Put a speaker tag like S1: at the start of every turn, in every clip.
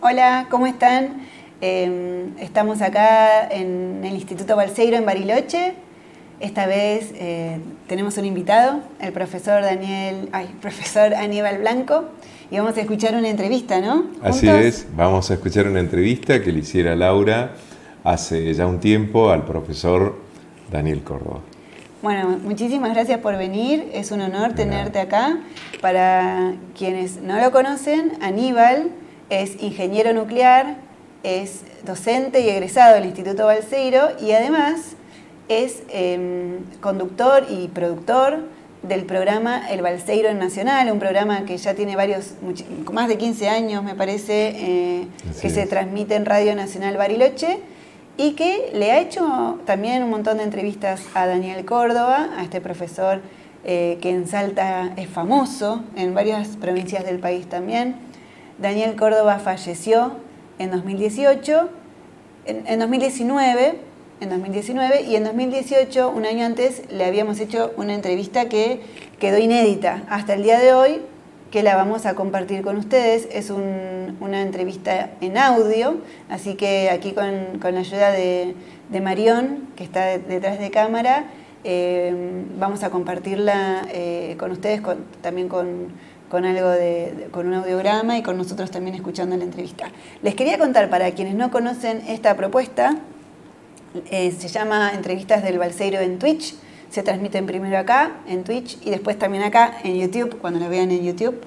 S1: Hola, ¿cómo están? Estamos acá en el Instituto Balseiro en Bariloche. Esta vez tenemos un invitado, el profesor Aníbal Blanco, y vamos a escuchar una entrevista, ¿no? ¿Juntos?
S2: Así es, vamos a escuchar una entrevista que le hiciera Laura hace ya un tiempo al profesor Daniel Córdoba.
S1: Bueno, muchísimas gracias por venir, es un honor tenerte acá. Para quienes no lo conocen, Aníbal es ingeniero nuclear, es docente y egresado del Instituto Balseiro y además es conductor y productor del programa El Balseiro en Nacional, un programa que ya tiene más de 15 años, me parece, que se transmite en Radio Nacional Bariloche y que le ha hecho también un montón de entrevistas a Daniel Córdoba, a este profesor que en Salta es famoso, en varias provincias del país también. Daniel Córdoba falleció en 2018, en 2019, y en 2018, un año antes, le habíamos hecho una entrevista que quedó inédita hasta el día de hoy, que la vamos a compartir con ustedes. Es una entrevista en audio, así que aquí con la ayuda de Marión, que está detrás de cámara, vamos a compartirla con ustedes, también con algo con un audiograma y con nosotros también escuchando la entrevista. Les quería contar, para quienes no conocen esta propuesta, se llama Entrevistas del Balseiro en Twitch. Se transmiten primero acá, en Twitch, y después también acá, en YouTube, cuando lo vean en YouTube.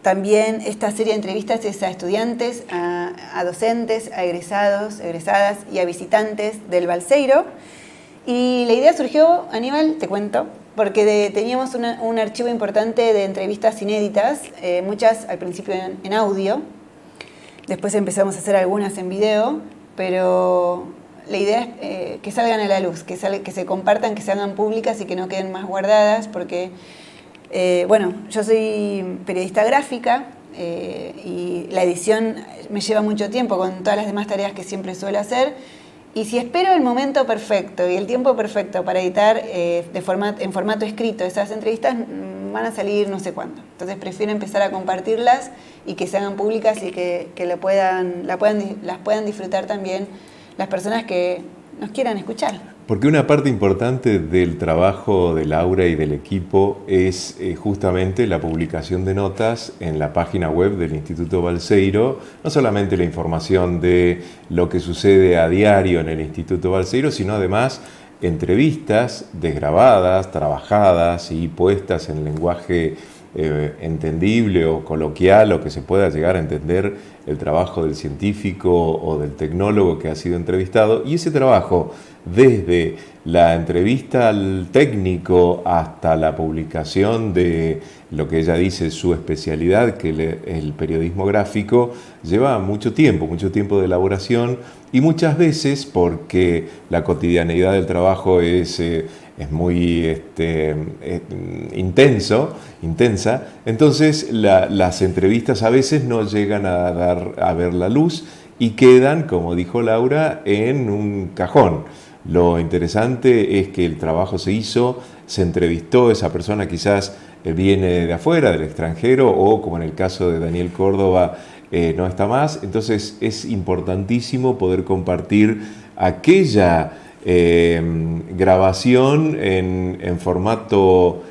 S1: También esta serie de entrevistas es a estudiantes, a docentes, a egresados, egresadas y a visitantes del Balseiro. Y la idea surgió, Aníbal, te cuento, porque teníamos un archivo importante de entrevistas inéditas, muchas al principio en audio. Después empezamos a hacer algunas en video, pero la idea es que salgan a la luz, que se compartan, que se hagan públicas y que no queden más guardadas, porque, yo soy periodista gráfica y la edición me lleva mucho tiempo con todas las demás tareas que siempre suelo hacer, y si espero el momento perfecto y el tiempo perfecto para editar en formato escrito esas entrevistas, van a salir no sé cuándo. Entonces prefiero empezar a compartirlas y que se hagan públicas y que las puedan disfrutar también las personas que nos quieran escuchar.
S2: Porque una parte importante del trabajo de Laura y del equipo es justamente la publicación de notas en la página web del Instituto Balseiro, no solamente la información de lo que sucede a diario en el Instituto Balseiro, sino además entrevistas desgrabadas, trabajadas y puestas en lenguaje entendible o coloquial, o que se pueda llegar a entender el trabajo del científico o del tecnólogo que ha sido entrevistado. Y ese trabajo, desde la entrevista al técnico hasta la publicación de lo que ella dice su especialidad, que el periodismo gráfico, lleva mucho tiempo de elaboración, y muchas veces, porque la cotidianeidad del trabajo es muy intensa, entonces las entrevistas a veces no llegan a ver la luz y quedan, como dijo Laura, en un cajón. Lo interesante es que el trabajo se hizo, se entrevistó, esa persona quizás viene de afuera, del extranjero, o como en el caso de Daniel Córdoba, no está más. Entonces es importantísimo poder compartir aquella grabación en formato,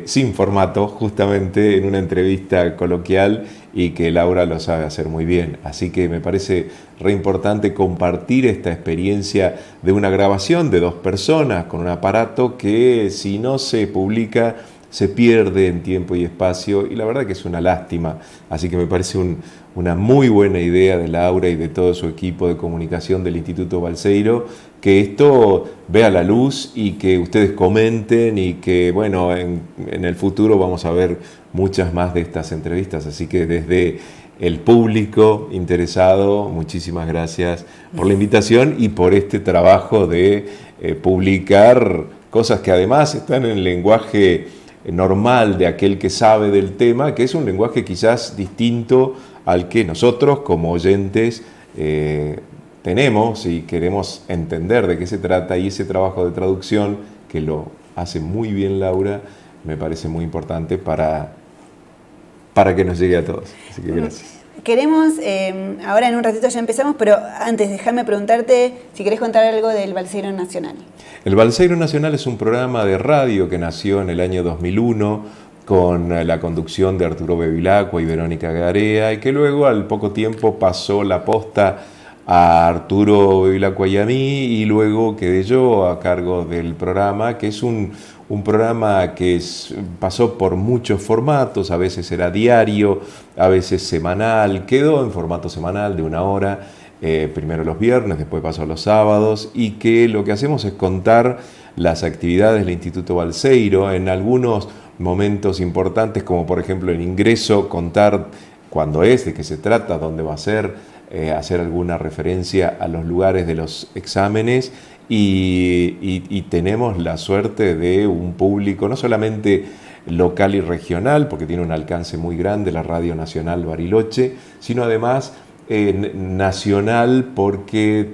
S2: sin formato, justamente en una entrevista coloquial, y que Laura lo sabe hacer muy bien. Así que me parece re importante compartir esta experiencia de una grabación de dos personas con un aparato que, si no se publica, se pierde en tiempo y espacio, y la verdad que es una lástima. Así que me parece una muy buena idea de Laura y de todo su equipo de comunicación del Instituto Balseiro, que esto vea la luz y que ustedes comenten, y que, bueno, en el futuro vamos a ver muchas más de estas entrevistas. Así que desde el público interesado, muchísimas gracias por la invitación y por este trabajo de publicar cosas que además están en el lenguaje normal de aquel que sabe del tema, que es un lenguaje quizás distinto al que nosotros como oyentes tenemos y queremos entender de qué se trata. Y ese trabajo de traducción, que lo hace muy bien Laura, me parece muy importante para para que nos llegue a todos. Así que gracias.
S1: Queremos, ahora en un ratito ya empezamos, pero antes déjame preguntarte si querés contar algo del Balseiro Nacional.
S2: El Balseiro Nacional es un programa de radio que nació en el año 2001 con la conducción de Arturo Bevilacqua y Verónica Garea, y que luego al poco tiempo pasó la posta a Arturo Bevilacqua y a mí, y luego quedé yo a cargo del programa, que es un programa que pasó por muchos formatos, a veces era diario, a veces semanal, quedó en formato semanal de 1 hora, primero los viernes, después pasó a los sábados, y que lo que hacemos es contar las actividades del Instituto Balseiro en algunos momentos importantes, como por ejemplo el ingreso, contar cuándo es, de qué se trata, dónde va a ser, hacer alguna referencia a los lugares de los exámenes, y tenemos la suerte de un público no solamente local y regional, porque tiene un alcance muy grande la Radio Nacional Bariloche, sino además nacional, porque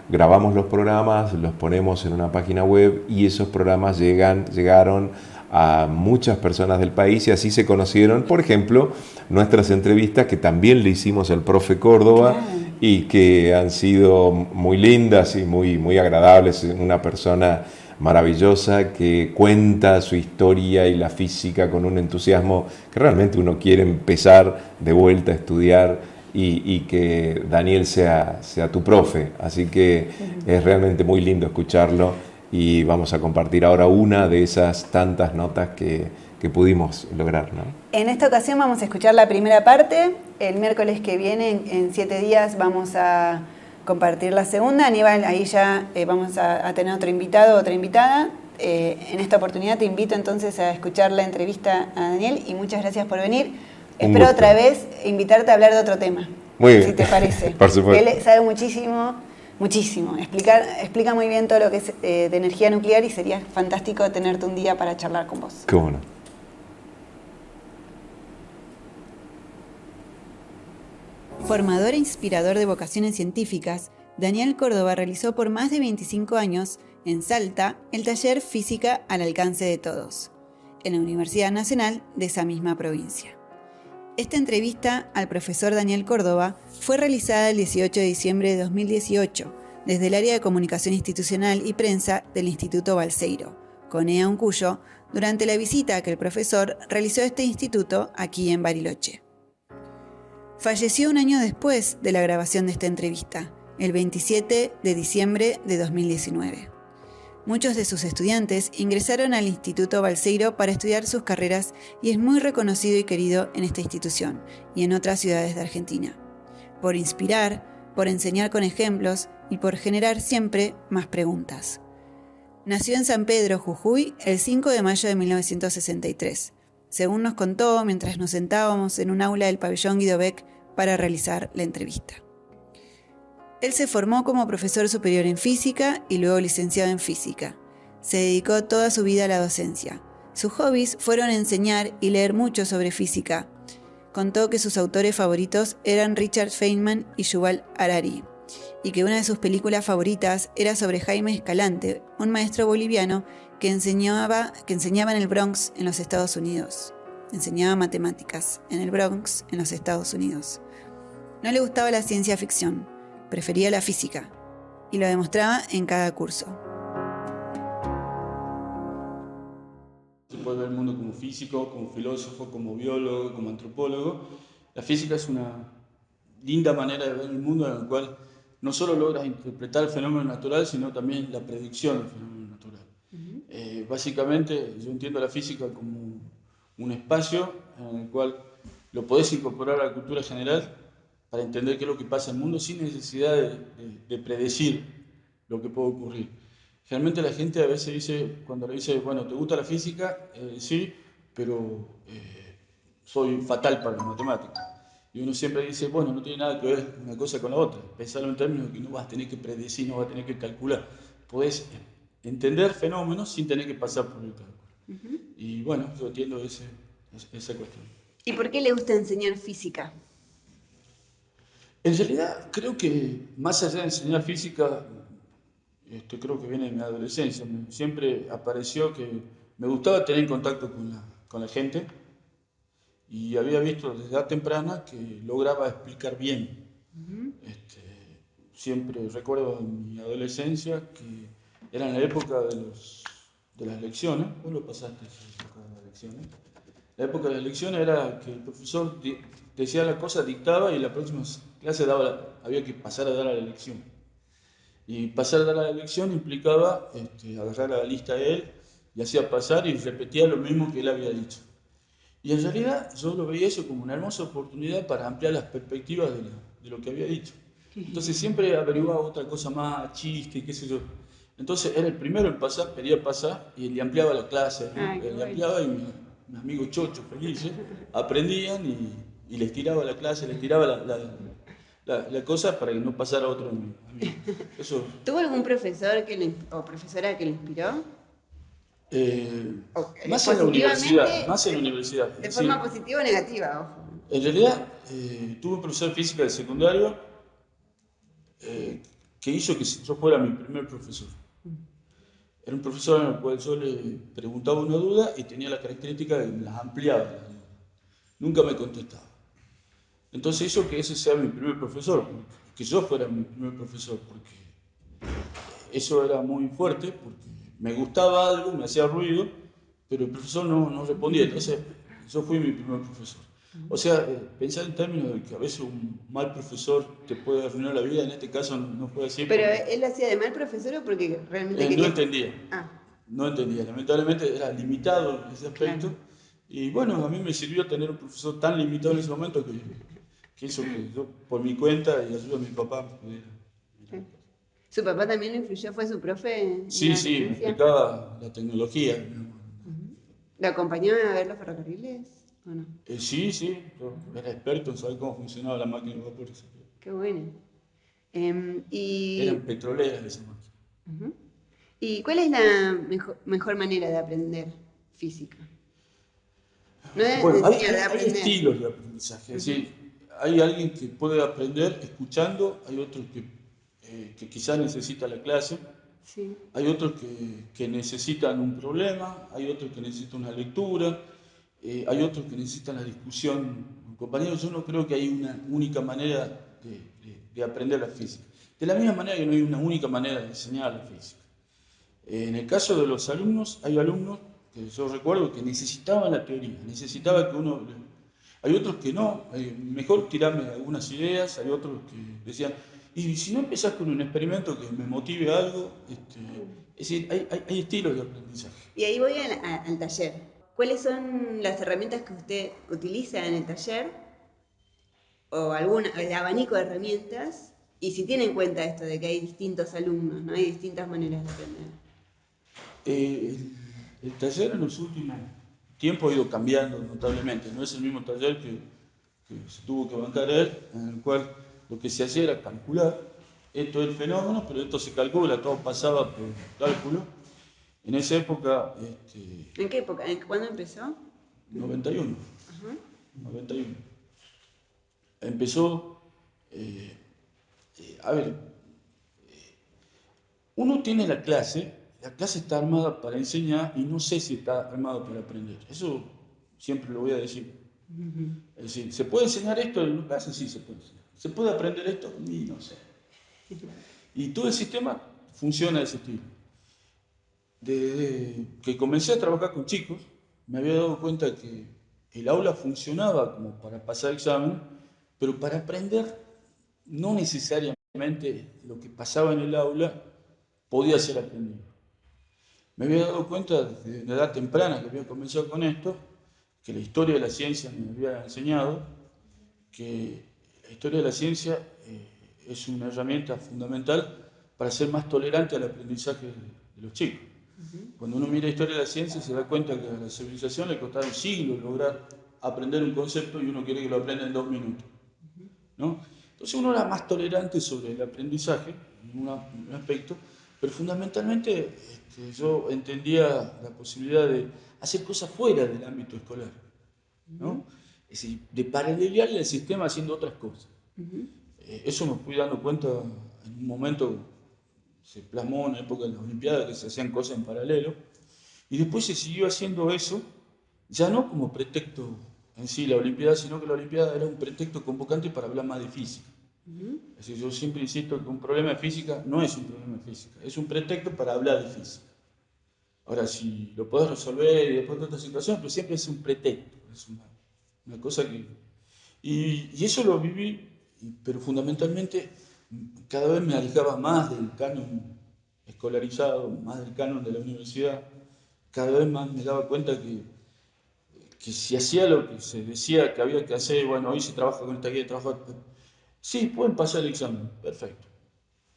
S2: grabamos los programas, los ponemos en una página web, y esos programas llegaron a muchas personas del país, y así se conocieron, por ejemplo, nuestras entrevistas que también le hicimos al profe Córdoba, y que han sido muy lindas y muy agradables. Una persona maravillosa que cuenta su historia y la física con un entusiasmo que realmente uno quiere empezar de vuelta a estudiar, y que Daniel sea tu profe. Así que es realmente muy lindo escucharlo, y vamos a compartir ahora una de esas tantas notas que pudimos lograr, ¿no?
S1: En esta ocasión vamos a escuchar la primera parte. El miércoles que viene, en 7 días, vamos a compartir la segunda. Aníbal, ahí ya vamos a tener otro invitado, otra invitada. En esta oportunidad te invito entonces a escuchar la entrevista a Daniel, y muchas gracias por venir. Espero otra vez invitarte a hablar de otro tema.
S2: Muy bien.
S1: Si te parece.
S2: Por supuesto.
S1: Él sabe muchísimo. Explica muy bien todo lo que es de energía nuclear, y sería fantástico tenerte un día para charlar con vos.
S2: ¿Cómo no?
S1: Formador e inspirador de vocaciones científicas, Daniel Córdoba realizó por más de 25 años en Salta el taller Física al alcance de todos, en la Universidad Nacional de esa misma provincia. Esta entrevista al profesor Daniel Córdoba fue realizada el 18 de diciembre de 2018 desde el área de comunicación institucional y prensa del Instituto Balseiro, CONEA Uncuyo, durante la visita que el profesor realizó a este instituto aquí en Bariloche. Falleció un año después de la grabación de esta entrevista, el 27 de diciembre de 2019. Muchos de sus estudiantes ingresaron al Instituto Balseiro para estudiar sus carreras, y es muy reconocido y querido en esta institución y en otras ciudades de Argentina, por inspirar, por enseñar con ejemplos y por generar siempre más preguntas. Nació en San Pedro, Jujuy, el 5 de mayo de 1963, según nos contó mientras nos sentábamos en un aula del pabellón Guido Beck para realizar la entrevista. Él se formó como profesor superior en física y luego licenciado en física. Se dedicó toda su vida a la docencia. Sus hobbies fueron enseñar y leer mucho sobre física. Contó que sus autores favoritos eran Richard Feynman y Yuval Harari, y que una de sus películas favoritas era sobre Jaime Escalante, un maestro boliviano que enseñaba en el Bronx, en los Estados Unidos. Enseñaba matemáticas en el Bronx, en los Estados Unidos. No le gustaba la ciencia ficción, prefería la física, y lo demostraba en cada curso.
S3: Se puede ver el mundo como físico, como filósofo, como biólogo, como antropólogo. La física es una linda manera de ver el mundo en la cual no solo logras interpretar el fenómeno natural, sino también la predicción del fenómeno natural. Básicamente, yo entiendo la física como un espacio en el cual lo podés incorporar a la cultura general para entender qué es lo que pasa en el mundo sin necesidad de predecir lo que puede ocurrir. Generalmente la gente a veces dice, cuando le dice, bueno, ¿te gusta la física? Sí, pero soy fatal para las matemáticas. Y uno siempre dice, bueno, no tiene nada que ver una cosa con la otra. Pensarlo en términos de que no vas a tener que predecir, no vas a tener que calcular. Podés entender fenómenos sin tener que pasar por el cálculo. Y bueno, yo entiendo esa cuestión.
S1: ¿Y por qué le gusta enseñar física?
S3: En realidad, creo que más allá de enseñar física, creo que viene de mi adolescencia. Siempre apareció que me gustaba tener contacto con la gente, y había visto desde edad temprana que lograba explicar bien. Siempre recuerdo en mi adolescencia que era en la época de las lecciones, vos lo pasaste, esa época de las lecciones. La época de las lecciones era que el profesor decía la cosa, dictaba y en la próxima clase había que pasar a dar a la lección. Y pasar a dar a la lección implicaba agarrar la lista a él y hacía pasar y repetía lo mismo que él había dicho. Y en realidad yo lo veía eso como una hermosa oportunidad para ampliar las perspectivas de lo que había dicho. Entonces siempre averiguaba otra cosa más, chiste y qué sé yo. Entonces era el primero en pasar, pedía pasar y le ampliaba la clase, ¿no? Le ampliaba y mis amigos chochos, felices, aprendían y les tiraba la clase, les tiraba la cosa para que no pasara otro amigo. Eso,
S1: ¿Tuvo algún profesor o profesora que le inspiró?
S3: más en la universidad, más en la
S1: Positivamente,
S3: universidad.
S1: de
S3: Es
S1: forma
S3: decir,
S1: positiva o negativa, ojo.
S3: en realidad tuve un profesor de física del secundario que hizo que yo fuera mi primer profesor. Era un profesor al cual yo le preguntaba una duda y tenía la característica de que me las ampliaba las dudas. Nunca me contestaba. Entonces hizo que ese sea mi primer profesor, que yo fuera mi primer profesor, porque eso era muy fuerte, porque me gustaba algo, me hacía ruido, pero el profesor no respondía. Entonces yo fui mi primer profesor. O sea, pensar en términos de que a veces un mal profesor te puede arruinar la vida, en este caso no fue así.
S1: ¿Pero él hacía de mal profesor o porque realmente
S3: No
S1: quería?
S3: entendía,
S1: Ah,
S3: no entendía. Lamentablemente era limitado en ese aspecto.
S1: claro.
S3: Y bueno, a mí me sirvió tener un profesor tan limitado en ese momento que hizo que yo, por mi cuenta y ayuda de mi papá, pudiera.
S1: Sí. ¿Su papá también lo influyó? ¿Fue su profe en la
S3: Sí, sí, me
S1: adolescencia?
S3: explicaba la tecnología.
S1: ¿Lo acompañó a ver los ferrocarriles o no?
S3: Sí, sí, yo era experto en saber cómo funcionaba la máquina de vapor.
S1: Qué bueno. Em,
S3: Eran
S1: y,
S3: petroleras esas máquinas.
S1: Ujú. ¿Y cuál es la mejor manera de aprender física? No de
S3: Bueno,
S1: enseñar, de
S3: hay
S1: aprender.
S3: estilos de aprendizaje. Es
S1: Ujú.
S3: decir, hay alguien que puede aprender escuchando, hay otro que quizás necesita la clase,
S1: Sí.
S3: hay otros que necesitan un problema, hay otros que necesitan una lectura, hay otros que necesitan la discusión con compañeros. Yo no creo que hay una única manera de aprender la física. De la misma manera que no hay una única manera de enseñar la física. En el caso de los alumnos, hay alumnos que yo recuerdo que necesitaban la teoría, necesitaba que uno... Hay otros que no, mejor tirarme algunas ideas, hay otros que decían, y si no empezás con un experimento que me motive algo, es decir, hay estilos de aprendizaje.
S1: Y ahí voy al taller. ¿Cuáles son las herramientas que usted utiliza en el taller? O el abanico de herramientas. Y si tiene en cuenta esto de que hay distintos alumnos, ¿no? Hay distintas maneras de aprender.
S3: El taller en los últimos tiempos ha ido cambiando notablemente, no es el mismo taller que se tuvo que bancar él, en el cual lo que se hacía era calcular, esto es el fenómeno, pero esto se calcula, todo pasaba por cálculo. En esa época,
S1: ¿En qué época? ¿Cuándo empezó?
S3: 91,
S1: Ajá.
S3: 91. Empezó, eh, a ver, uno tiene la clase está armada para enseñar y no sé si está armada para aprender. Eso siempre lo voy a decir. Es decir, ¿se puede enseñar esto en una clase? Sí, se puede enseñar. ¿Se puede aprender esto? Y no sé. Y todo el sistema funciona de ese estilo. Desde que comencé a trabajar con chicos, me había dado cuenta que el aula funcionaba como para pasar examen, pero para aprender no necesariamente lo que pasaba en el aula podía ser aprendido. Me había dado cuenta desde una edad temprana que había comenzado con esto, que la historia de la ciencia me había enseñado que la historia de la ciencia es una herramienta fundamental para ser más tolerante al aprendizaje de los chicos. Cuando uno mira la historia de la ciencia se da cuenta que a la civilización le costaron siglos lograr aprender un concepto y uno quiere que lo aprenda en 2 minutos, ¿no? Entonces uno era más tolerante sobre el aprendizaje, en un aspecto, pero fundamentalmente yo entendía la posibilidad de hacer cosas fuera del ámbito escolar, ¿no? Es decir, de paralelizarle al sistema haciendo otras cosas. Eso me fui dando cuenta en un momento, se plasmó en la época de las Olimpiadas, que se hacían cosas en paralelo, y después se siguió haciendo eso, ya no como pretexto en sí la Olimpiada, sino que la Olimpiada era un pretexto convocante para hablar más de física. Es decir, yo siempre insisto que un problema de física no es un problema de física, es un pretexto para hablar de física. Ahora, si lo puedes resolver y después de otra situación, pero siempre es un pretexto, es una cosa que... Y eso lo viví, pero fundamentalmente cada vez me alejaba más del canon escolarizado, más del canon de la universidad, cada vez más me daba cuenta que si hacía lo que se decía que había que hacer, bueno, hoy se trabaja con esta guía de trabajo, sí, pueden pasar el examen, perfecto,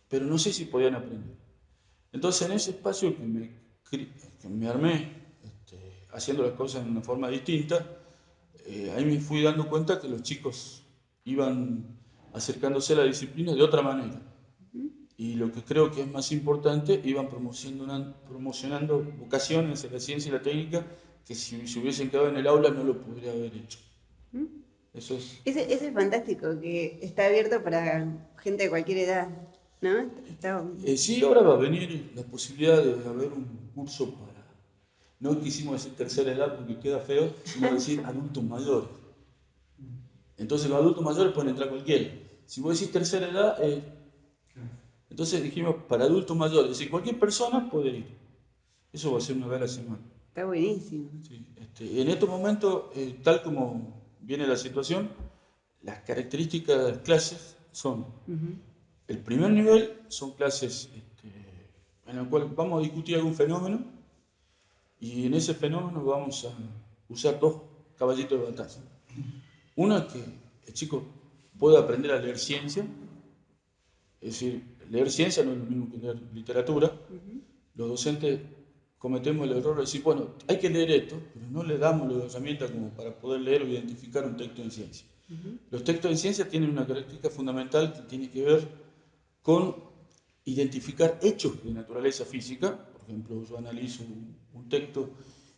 S3: pero no sé si podían aprender. Entonces, en ese espacio que me armé, haciendo las cosas de una forma distinta, ahí me fui dando cuenta que los chicos iban acercándose a la disciplina de otra manera. Y lo que creo que es más importante, iban promocionando vocaciones en la ciencia y la técnica que si se hubiesen quedado en el aula no lo podría haber hecho. Eso es.
S1: Ese es fantástico, que está abierto para gente de cualquier edad, ¿no?
S3: Sí, ahora va a venir la posibilidad de haber un curso para, no quisimos decir tercera edad porque queda feo, sino decir adultos mayores. Entonces los adultos mayores pueden entrar cualquiera. Si vos decís tercera edad, entonces dijimos para adultos mayores, es decir, cualquier persona puede ir. Eso va a ser una vez a la semana.
S1: Está buenísimo.
S3: Sí, en estos momentos, tal como viene la situación, las características de las clases son, el primer nivel son clases en las cuales vamos a discutir algún fenómeno y en ese fenómeno vamos a usar dos caballitos de batalla. Uno es que el chico pueda aprender a leer ciencia, es decir, leer ciencia no es lo mismo que leer literatura. Los docentes cometemos el error de decir, bueno, hay que leer esto, pero no le damos la herramienta como para poder leer o identificar un texto en ciencia. Los textos en ciencia tienen una característica fundamental que tiene que ver con identificar hechos de naturaleza física. Por ejemplo, yo analizo un texto,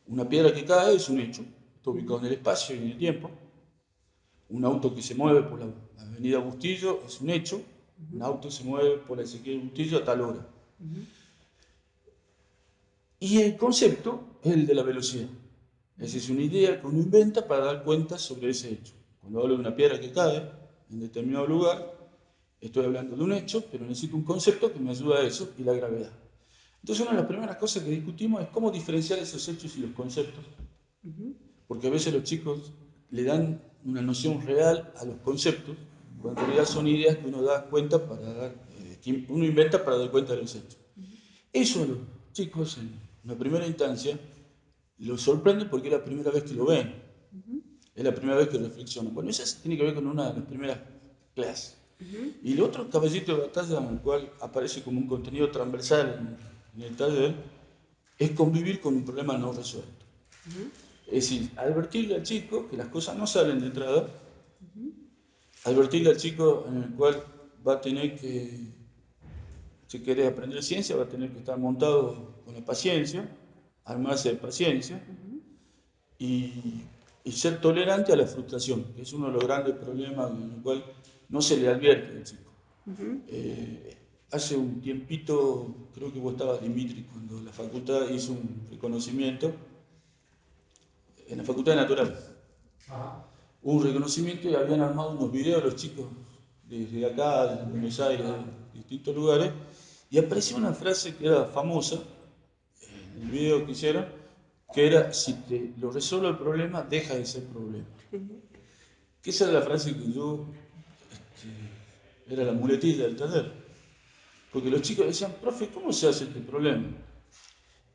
S3: una piedra que cae es un hecho, está ubicado en el espacio y en el tiempo. Un auto que se mueve por la avenida Bustillo es un hecho, un auto se mueve por la Ezequiel Bustillo a tal hora. Y el concepto es el de la velocidad. Esa es una idea que uno inventa para dar cuenta sobre ese hecho. Cuando hablo de una piedra que cae en determinado lugar, estoy hablando de un hecho, pero necesito un concepto que me ayude a eso, y la gravedad. Entonces, una de las primeras cosas que discutimos es cómo diferenciar esos hechos y los conceptos. Porque a veces los chicos le dan una noción real a los conceptos, cuando en realidad son ideas que uno da cuenta que uno inventa para dar cuenta de los hechos. Eso a los chicos en una primera instancia los sorprende porque es la primera vez que lo ven, es la primera vez que reflexionan. Bueno, eso tiene que ver con una de las primeras clases. Y el otro caballito de batalla en el cual aparece como un contenido transversal en el taller es convivir con un problema no resuelto. Es decir, advertirle al chico que las cosas no salen de entrada, advertirle al chico en el cual va a tener que, si quiere aprender ciencia, va a tener que estar montado con la paciencia, armarse de paciencia y ser tolerante a la frustración, que es uno de los grandes problemas en el cual no se le advierte al chico. Hace un tiempito, creo que vos estabas, Dimitri, cuando la facultad hizo un reconocimiento, en la Facultad de Naturales. Hubo un reconocimiento y habían armado unos videos los chicos desde acá, de Buenos Aires, de distintos lugares, y apareció una frase que era famosa en el video que hicieron, que era, si te lo resuelve el problema, deja de ser problema. Que esa era la frase que yo, era la muletilla del taller. Porque los chicos decían, profe, ¿cómo se hace este problema?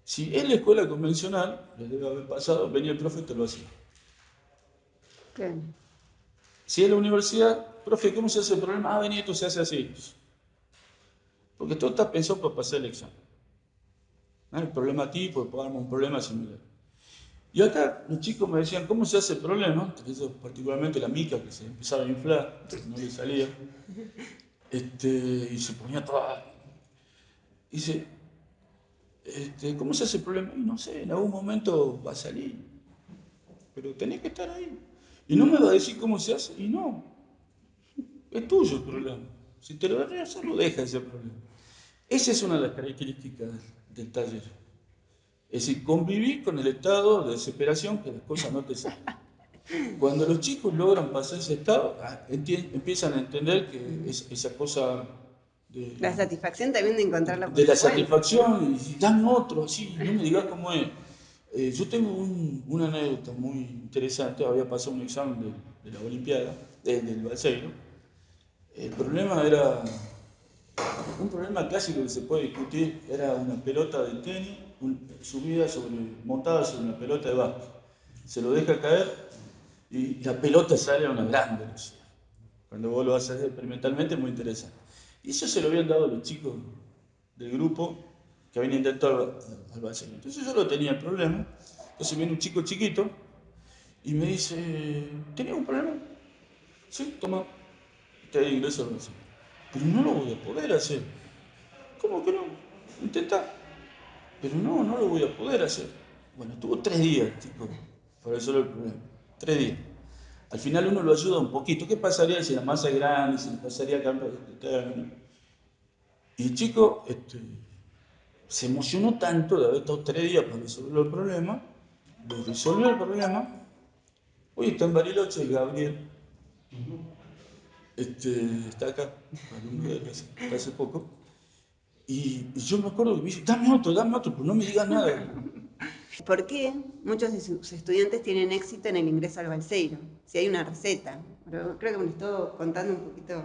S3: Si en la escuela convencional, les debe haber pasado, venía el profe y te lo hacía.
S1: Claro.
S3: Si en la universidad, profe, ¿cómo se hace el problema? Vení, esto se hace así. Porque todo está pensado para pasar el examen. ¿No? El problema tipo, después un problema similar. Y acá los chicos me decían, ¿cómo se hace el problema? Particularmente la mica, que se empezaba a inflar, no le salía. Y se ponía toda... Dice, ¿cómo se hace el problema? Y no sé, en algún momento va a salir. Pero tenés que estar ahí. Y no me va a decir cómo se hace. Y no. Es tuyo el problema. Si te lo das a hacer, lo deja ese problema. Esa es una de las características del taller. Es decir, convivir con el estado de desesperación que las cosas no te salen. Cuando los chicos logran pasar ese estado, empiezan a entender que esa cosa
S1: La satisfacción también de encontrarlo por
S3: de la
S1: su cuenta.
S3: satisfacción, y dame otro, así, no me digas cómo es. Yo tengo una anécdota muy interesante, había pasado un examen de la Olimpiada, del Balseiro. El problema era, un problema clásico que se puede discutir, era una pelota de tenis montada sobre una pelota de básquet. Se lo deja caer y la pelota sale a una gran velocidad. Cuando vos lo haces experimentalmente es muy interesante. Y eso se lo habían dado los chicos del grupo que habían intentado al Balseiro. Entonces yo no tenía el problema. Entonces viene un chico chiquito y me dice, ¿tenés un problema? Sí, toma, te ingreso al Balseiro. Pero no lo voy a poder hacer. ¿Cómo que no? Intenta. Pero no lo voy a poder hacer. Bueno, estuvo 3 días, chicos, para resolver el problema. 3 días. Al final uno lo ayuda un poquito. ¿Qué pasaría si la masa es grande? Si le pasaría acá? Y el chico se emocionó tanto de haber estado 3 días para resolver el problema, lo resolvió el problema. Hoy está en Bariloche, Gabriel, está acá, alumno de él hace poco. Y yo me acuerdo que me dice, dame otro, pero no me digas nada.
S1: ¿Por qué muchos de sus estudiantes tienen éxito en el ingreso al Balseiro? Si hay una receta. Pero creo que me lo estoy contando un poquito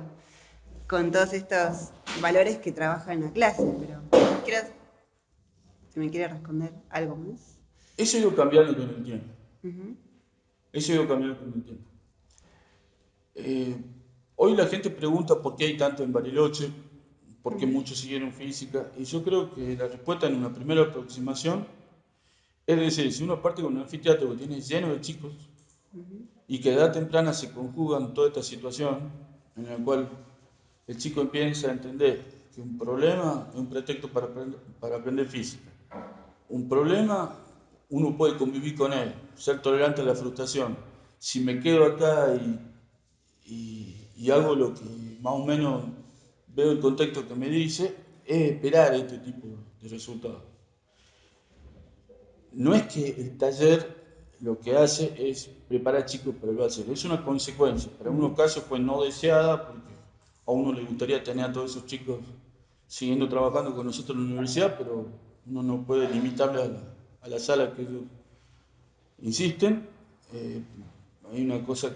S1: con todos estos valores que trabaja en la clase, pero quiero, si me quiere responder algo más.
S3: Eso ha ido cambiando con el tiempo. Eso ha ido cambiando con el tiempo. Eh, Hoy la gente pregunta por qué hay tanto en Bariloche, por qué muchos siguieron física, y yo creo que la respuesta en una primera aproximación es decir, si uno parte con un anfiteatro que tiene lleno de chicos y que a edad temprana se conjugan toda esta situación en la cual el chico empieza a entender que un problema es un pretexto para aprender física. Un problema, uno puede convivir con él, ser tolerante a la frustración. Si me quedo acá y hago lo que más o menos veo el contexto que me dice, es esperar este tipo de resultados. No es que el taller lo que hace es preparar chicos para el básico, es una consecuencia. Para unos casos fue no deseada, porque a uno le gustaría tener a todos esos chicos siguiendo trabajando con nosotros en la universidad, pero uno no puede limitarle a la sala que ellos insisten. Hay una cosa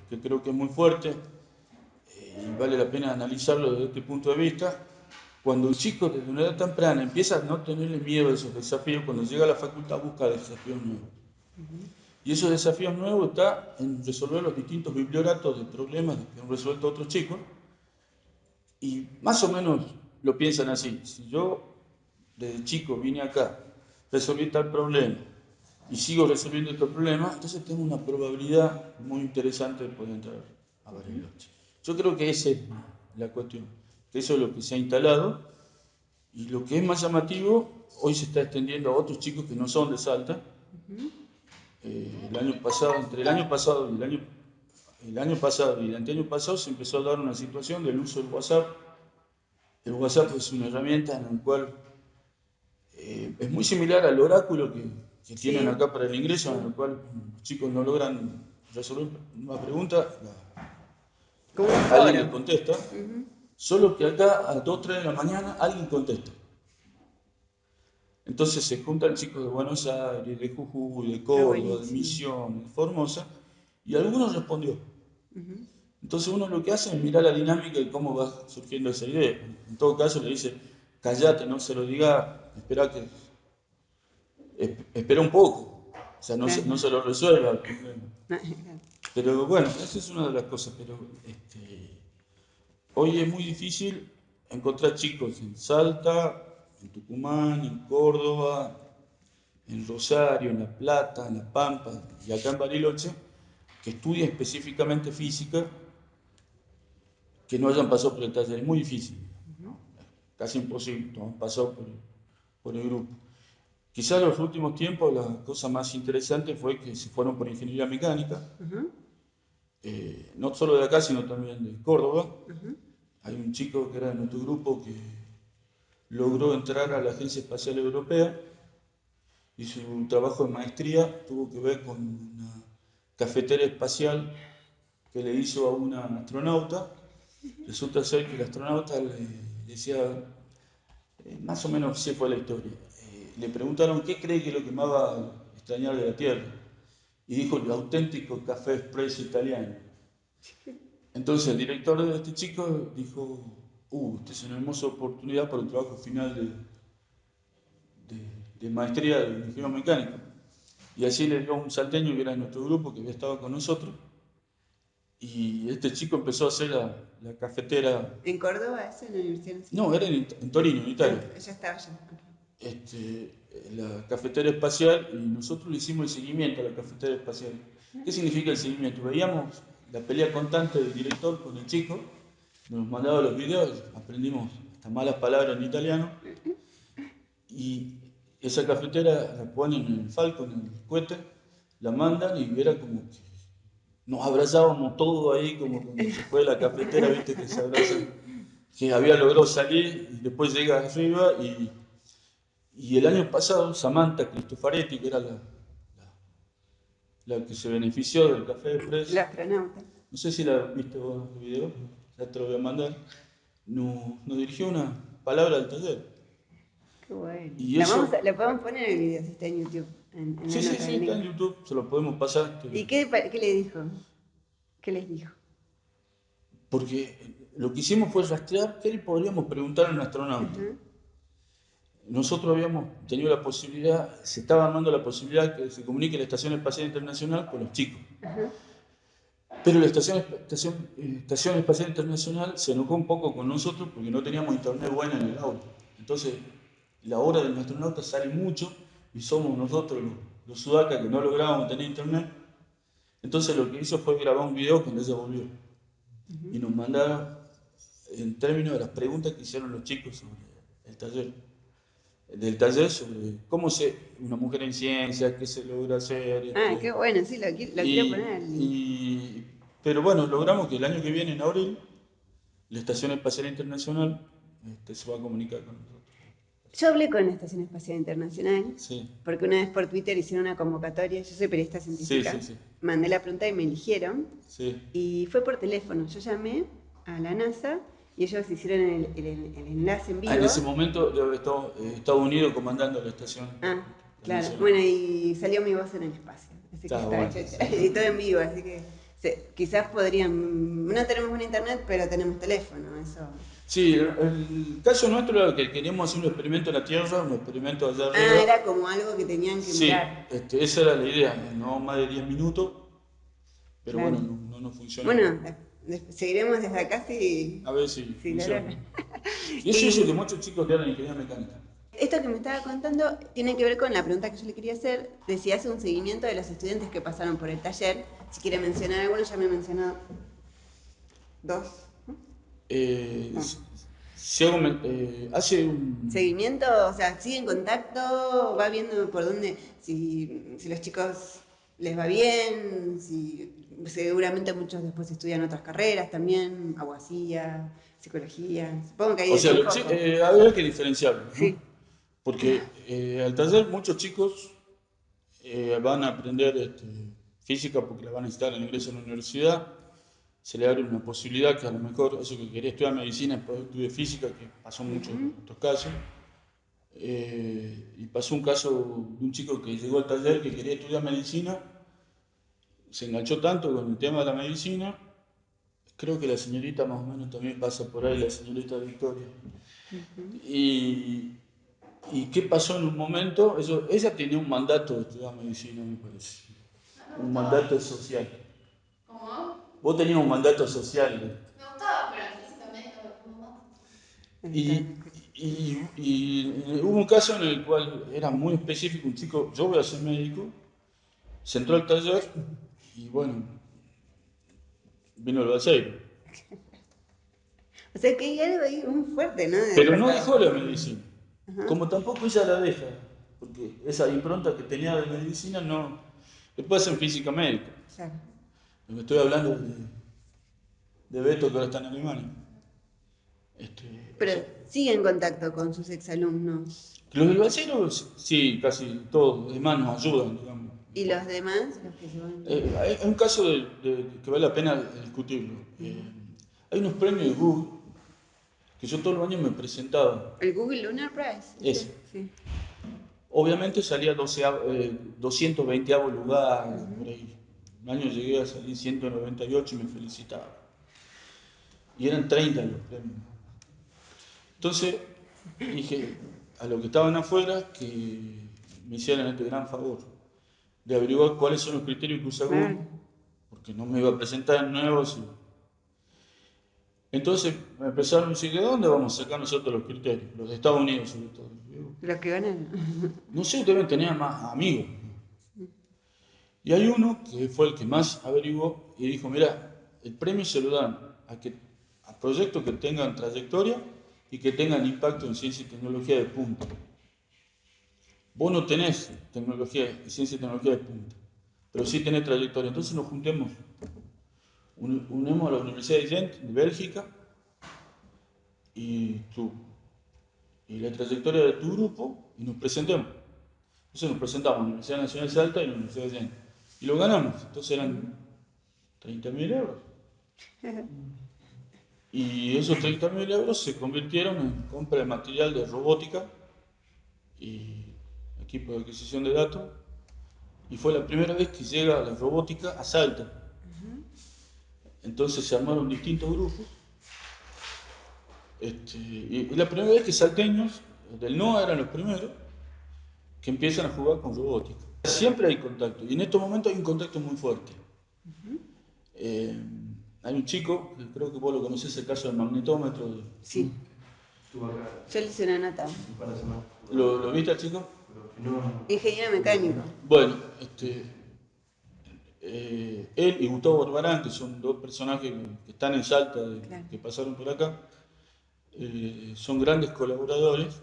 S3: que creo que es muy fuerte y vale la pena analizarlo desde este punto de vista. Cuando un chico desde una edad temprana empieza a no tenerle miedo a esos desafíos, cuando llega a la facultad busca desafíos nuevos. Y esos desafíos nuevos están en resolver los distintos biblioratos de problemas que han resuelto otros chicos. Y más o menos lo piensan así. Si yo desde chico vine acá, resolví tal problema y sigo resolviendo estos problemas, entonces tengo una probabilidad muy interesante de poder entrar a Bariloche. Yo creo que esa es la cuestión, que eso es lo que se ha instalado y lo que es más llamativo, hoy se está extendiendo a otros chicos que no son de Salta. El año pasado, entre el año pasado y el anteaño pasado se empezó a dar una situación del uso del WhatsApp. El WhatsApp es una herramienta en la cual es muy similar al oráculo que tienen acá para el ingreso, en el cual los chicos no logran resolver una pregunta, alguien les contesta, solo que acá a 2 3 de la mañana alguien contesta. Entonces se juntan chicos de Buenos Aires, de Jujuy, de Córdoba, de Misiones, de Formosa, y algunos respondió. Entonces uno lo que hace es mirar la dinámica y cómo va surgiendo esa idea. En todo caso le dice, callate, no se lo diga, espera un poco, o sea, no se lo resuelva el problema. Pero bueno, esa es una de las cosas, pero hoy es muy difícil encontrar chicos en Salta, en Tucumán, en Córdoba, en Rosario, en La Plata, en La Pampa y acá en Bariloche, que estudien específicamente física, que no hayan pasado por el taller. Es muy difícil, casi imposible, no han pasado por el grupo. Quizás en los últimos tiempos la cosa más interesante fue que se fueron por ingeniería mecánica, no solo de acá, sino también de Córdoba. Hay un chico que era de nuestro grupo que logró entrar a la Agencia Espacial Europea y su trabajo de maestría tuvo que ver con una cafetera espacial que le hizo a una astronauta. Resulta ser que el astronauta le decía, más o menos así fue la historia. Le preguntaron qué cree que es lo que más va a extrañar de la Tierra. Y dijo el auténtico café expreso italiano. Entonces el director de este chico dijo, esta es una hermosa oportunidad para un trabajo final de maestría de ingeniero mecánico. Y así le dio a un salteño que era de nuestro grupo, que había estado con nosotros, y este chico empezó a hacer la cafetera.
S1: ¿En Córdoba eso, en la Universidad Nacional?
S3: No, era en Torino, en Italia.
S1: Ya estaba ya.
S3: La cafetera espacial, y nosotros le hicimos el seguimiento a la cafetera espacial. ¿Qué significa el seguimiento? Veíamos la pelea constante del director con el chico, nos mandaba los videos, aprendimos hasta malas palabras en italiano, y esa cafetera la ponen en el Falcon, en el cohete, la mandan y era como que nos abrazábamos todos ahí, como cuando se fue la cafetera, viste que se abrazan, que había logrado salir y después llega arriba y el año pasado Samantha Cristofaretti, que era la que se benefició del café express,
S1: La astronauta.
S3: no sé si la viste vos en el video, ya te lo voy a mandar, nos dirigió una palabra al taller.
S1: Qué bueno.
S3: Y eso,
S1: La podemos poner en el video si está en YouTube. En
S3: sí,
S1: la
S3: sí,
S1: nota
S3: sí,
S1: del
S3: está
S1: link.
S3: en YouTube, se lo podemos pasar.
S1: ¿Y qué le dijo? ¿Qué les dijo?
S3: Porque lo que hicimos fue rastrear qué le podríamos preguntar a un astronauta. Nosotros habíamos tenido la posibilidad, se estaba armando la posibilidad que se comunique la Estación Espacial Internacional con los chicos. Pero la Estación Espacial Internacional se enojó un poco con nosotros porque no teníamos internet buena en el auto. Entonces, la hora del astronauta sale mucho y somos nosotros los sudacas que no lográbamos tener internet. Entonces lo que hizo fue grabar un video cuando ella volvió. Y nos mandaron en términos de las preguntas que hicieron los chicos sobre el taller. Del taller sobre cómo ser una mujer en ciencia, qué se logra hacer.
S1: Qué bueno, sí, lo quiero poner.
S3: Pero bueno, logramos que el año que viene, en abril, la Estación Espacial Internacional se va a comunicar con nosotros.
S1: Yo hablé con la Estación Espacial Internacional,
S3: Sí.
S1: porque una vez por Twitter hicieron una convocatoria, yo soy periodista científica,
S3: Sí.
S1: mandé la pregunta y me eligieron,
S3: Sí.
S1: y fue por teléfono, yo llamé a la NASA y ellos hicieron el enlace en vivo.
S3: En ese momento Estados Unidos comandando la estación.
S1: Claro, bueno, y salió mi voz en el espacio, así que está
S3: bueno.
S1: hecho, y todo en vivo, así que quizás podrían, no tenemos un internet, pero tenemos teléfono, eso.
S3: Sí, el caso nuestro era que queríamos hacer un experimento en la Tierra, un experimento allá arriba.
S1: Era como algo que tenían que mirar.
S3: Sí, esa era la idea, no más de 10 minutos, pero
S1: Claro.
S3: bueno, no nos funcionó.
S1: Bueno, seguiremos desde acá si...
S3: A ver si funciona.
S1: logra.
S3: Y eso hizo que muchos chicos estudiaran ingeniería mecánica.
S1: Esto que me estaba contando tiene que ver con la pregunta que yo le quería hacer, de si hace un seguimiento de los estudiantes que pasaron por el taller. Si quiere mencionar alguno, ya me mencionó 2.
S3: Hace un...
S1: Seguimiento, o sea, sigue en contacto, va viendo por dónde, si los chicos les va bien, si seguramente muchos después estudian otras carreras también, abogacía, psicología, supongo que hay
S3: había que diferenciarlo, ¿no?
S1: Sí.
S3: Porque al taller muchos chicos van a aprender física porque la van a necesitar al ingreso a la universidad. Se le abre una posibilidad que a lo mejor eso que quería estudiar medicina después estudiar física, que pasó mucho en estos casos. Y pasó un caso de un chico que llegó al taller que quería estudiar medicina, se enganchó tanto con el tema de la medicina. Creo que la señorita más o menos también pasa por ahí, la señorita Victoria. Y qué pasó en un momento, ella tenía un mandato de estudiar medicina, me parece. Un mandato social.
S4: ¿Cómo?
S3: Vos tenías un mandato social.
S4: Me gustaba, pero físicamente no.
S3: Y hubo un caso en el cual era muy específico, un chico, yo voy a ser médico, se entró al taller y bueno, vino el balseiro.
S1: O sea que hay algo ahí muy fuerte, ¿no?
S3: Pero no dejó la medicina, como tampoco ella la deja, porque esa impronta que tenía de medicina no, después en física médica.
S1: Claro.
S3: Me estoy hablando de Beto, que ahora está en Alemania.
S1: Pero sigue en contacto con sus exalumnos.
S3: Los del balsero, sí, casi todos, además nos ayudan, digamos.
S1: ¿Y los demás? Los que se van...
S3: Hay un caso que vale la pena discutirlo. Hay unos premios de Google que yo todos los años me presentaba.
S1: ¿El Google Lunar Prize?
S3: Ese.
S1: Sí.
S3: Obviamente salía 220º lugar, por ahí. Un año llegué a salir 198 y me felicitaba. Y eran 30 los premios. Entonces dije a los que estaban afuera que me hicieran este gran favor de averiguar cuáles son los criterios que usa Google, porque no me iba a presentar nuevos. Entonces me empezaron a decir, ¿de dónde vamos a sacar nosotros los criterios? Los de Estados Unidos sobre todo.
S1: Los que ganan.
S3: No sé, deben tener más amigos. Y hay uno que fue el que más averiguó y dijo, mira, el premio se lo dan a proyectos que tengan trayectoria y que tengan impacto en ciencia y tecnología de punta. Vos no tenés ciencia y tecnología de punta, pero sí tenés trayectoria. Entonces nos juntemos, unimos a la Universidad de Gent, de Bélgica, y la trayectoria de tu grupo, y nos presentemos. Entonces nos presentamos a la Universidad Nacional de Salta y la Universidad de Gent. Y lo ganamos. Entonces eran 30.000 euros. Y esos 30.000 euros se convirtieron en compra de material de robótica y equipo de adquisición de datos. Y fue la primera vez que llega la robótica a Salta. Entonces se armaron distintos grupos. Y la primera vez que salteños del NOA eran los primeros que empiezan a jugar con robótica. Siempre hay contacto, y en estos momentos hay un contacto muy fuerte. Hay un chico, que creo que vos lo conocés, el caso del magnetómetro.
S1: Sí. Yo le hice una nota.
S3: ¿Lo viste al chico?
S1: Ingeniero mecánico.
S3: Bueno, él y Gustavo Barbarán, que son dos personajes que están en Salta,
S1: Claro.
S3: que pasaron por acá, son grandes colaboradores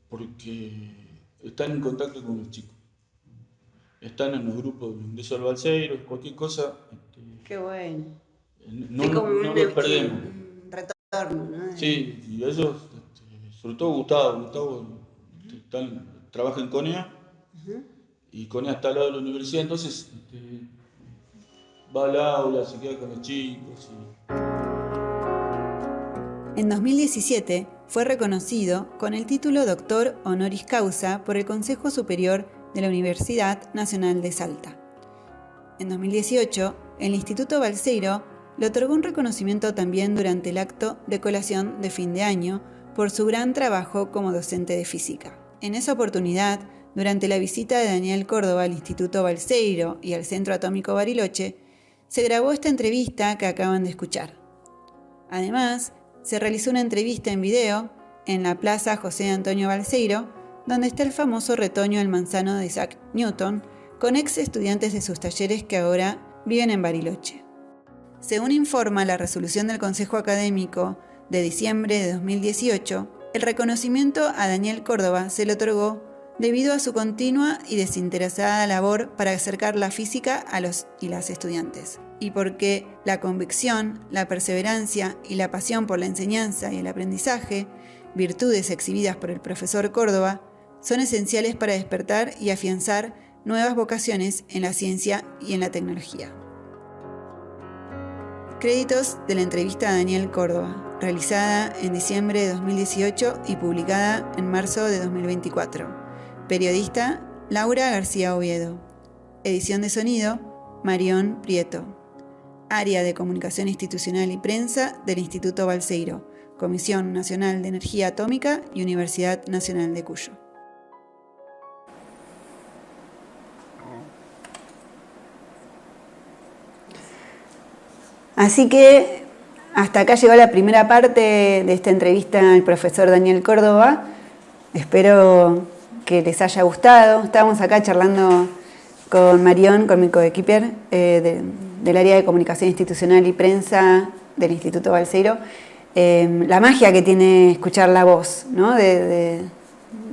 S3: porque están en contacto con los chicos. Están en los grupos de ingreso al Balseiro, cualquier cosa.
S1: Qué bueno.
S3: No
S1: un
S3: los perdemos.
S1: Un retorno, ¿no?
S3: Sí, y ellos, sobre todo Gustavo trabaja en CONEA, y CONEA está al lado de la universidad, entonces va al aula, se queda con los chicos.
S1: En 2017 fue reconocido con el título Doctor Honoris Causa por el Consejo Superior de la Universidad Nacional de Salta. En 2018, el Instituto Balseiro le otorgó un reconocimiento también durante el acto de colación de fin de año por su gran trabajo como docente de física. En esa oportunidad, durante la visita de Daniel Córdoba al Instituto Balseiro y al Centro Atómico Bariloche, se grabó esta entrevista que acaban de escuchar. Además, se realizó una entrevista en video en la Plaza José Antonio Balseiro, donde está el famoso retoño del manzano de Isaac Newton, con ex estudiantes de sus talleres que ahora viven en Bariloche. Según informa la resolución del Consejo Académico de diciembre de 2018, el reconocimiento a Daniel Córdoba se le otorgó debido a su continua y desinteresada labor para acercar la física a los y las estudiantes, y porque la convicción, la perseverancia y la pasión por la enseñanza y el aprendizaje, virtudes exhibidas por el profesor Córdoba, son esenciales para despertar y afianzar nuevas vocaciones en la ciencia y en la tecnología. Créditos de la entrevista a Daniel Córdoba, realizada en diciembre de 2018 y publicada en marzo de 2024. Periodista Laura García Oviedo. Edición de sonido Marión Prieto. Área de Comunicación Institucional y Prensa del Instituto Balseiro, Comisión Nacional de Energía Atómica y Universidad Nacional de Cuyo. Así que hasta acá llegó la primera parte de esta entrevista al profesor Daniel Córdoba. Espero que les haya gustado. Estábamos acá charlando con Marión, con mi coequiper del área de Comunicación Institucional y Prensa del Instituto Balseiro. La magia que tiene escuchar la voz, ¿no? de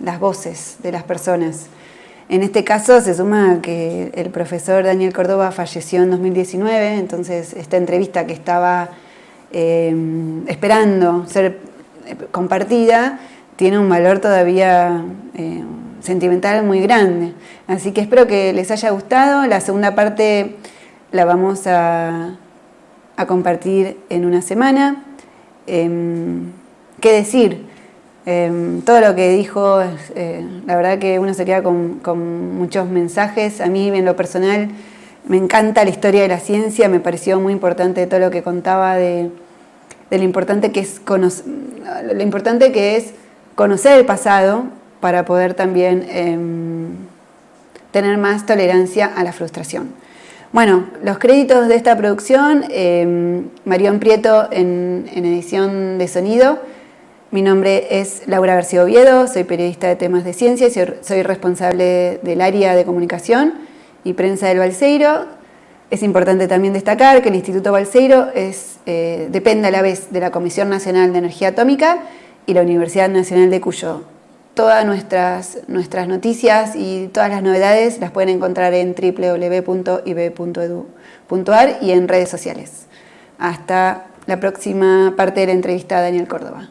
S1: las voces de las personas. En este caso se suma que el profesor Daniel Córdoba falleció en 2019, entonces esta entrevista que estaba esperando ser compartida tiene un valor todavía sentimental muy grande. Así que espero que les haya gustado. La segunda parte la vamos a compartir en una semana. ¿Qué decir? Todo lo que dijo, la verdad que uno se queda con muchos mensajes. A mí, en lo personal, me encanta la historia de la ciencia. Me pareció muy importante todo lo que contaba de lo importante que es conocer el pasado para poder también tener más tolerancia a la frustración. Bueno, los créditos de esta producción, Marión Prieto en edición de sonido. Mi nombre es Laura García Oviedo, soy periodista de temas de ciencia y soy responsable del área de comunicación y prensa del Balseiro. Es importante también destacar que el Instituto Balseiro depende a la vez de la Comisión Nacional de Energía Atómica y la Universidad Nacional de Cuyo. Todas nuestras noticias y todas las novedades las pueden encontrar en www.ib.edu.ar y en redes sociales. Hasta la próxima parte de la entrevista a Daniel Córdoba.